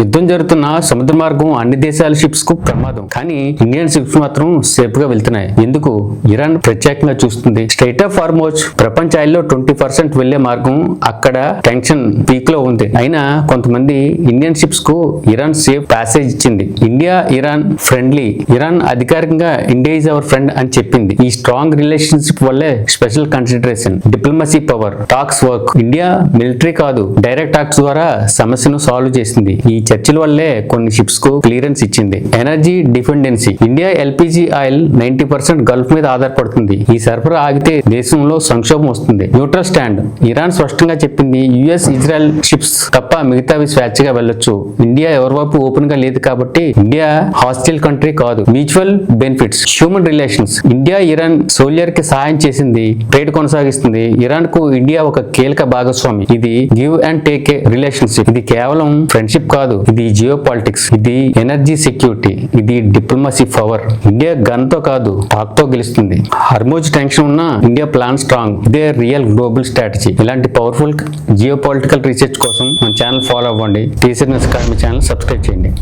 యుద్ధం జరుగుతున్న సముద్ర మార్గం అన్ని దేశాల షిప్స్ కు ప్రమాదం, కానీ ఇండియన్ షిప్స్ మాత్రం సేఫ్ గా వెళ్తున్నాయి. ఎందుకు? ఇరాన్ ప్రత్యేకంగా చూస్తుంది. స్ట్రైట్ ఆఫ్ హార్మోజ్ ప్రపంచ ఆయిల్లో 20% వెళ్లే మార్గం అక్కడ టెన్షన్ పీక్ లో ఉంది. అయినా కొంతమంది ఇండియన్ షిప్స్ కు ఇరాన్ సేఫ్ ప్యాసేజ్ ఇచ్చింది. India Iran friendly. ఇరాన్ అధికారికంగా ఇండియా ఈజ్ అవర్ ఫ్రెండ్ అని చెప్పింది. ఈ స్ట్రాంగ్ రిలేషన్షిప్ వల్లే special consideration, diplomacy power, talks work. India military కాదు, డైరెక్ట్ టాక్స్ ద్వారా సమస్యను సాల్వ్ చేసింది. ఈ చర్చల వల్లే కొన్ని షిప్స్ కు క్లియరెన్స్ ఇచ్చింది. Energy dependency. India LPG oil 90% Gulf మీద ఆధారపడుతుంది. ఈ సరఫరా ఆగితే దేశంలో సంక్షోభం వస్తుంది. Neutral stand. ఇరాన్ స్పష్టంగా చెప్పింది యుఎస్ ఇజ్రాయెల్ షిప్స్ తప్ప మిగతావి స్వేచ్ఛగా వెళ్ళొచ్చు. ఇండియా ఎవరి వైపు ఓపెన్ గా లేదు కాబట్టి ఇండియా హాస్టల్ కంట్రీ కాదు. Mutual benefits. Human relations. India Iran soldier కి సహాయం చేసింది, ట్రేడ్ కొనసాగిస్తుంది. ఇరాన్ కు ఇండియా ఒక కీలక భాగస్వామి. ఇది గివ్ అండ్ టేక్ రిలేషన్షిప్. ఇది కేవలం ఫ్రెండ్షిప్ కాదు, ఇది జియో పాలిటిక్స్, ఇది ఎనర్జీ సెక్యూరిటీ, ఇది డిప్లొమసీ పవర్. ఇండియా గన్ తో కాదు, టాక్ తో గెలుస్తుంది. హార్మోజ్ టెన్షన్ ఉన్న ఇండియా ప్లాన్ స్ట్రాంగ్. ఇదే రియల్ గ్లోబల్ స్ట్రాటజీ. ఇలాంటి పవర్ఫుల్ జియో పొలిటికల్ రీసెర్చ్ కోసం మన ఛానల్ ఫాలో అవ్వండి. TCR news academy channel subscribe చేయండి.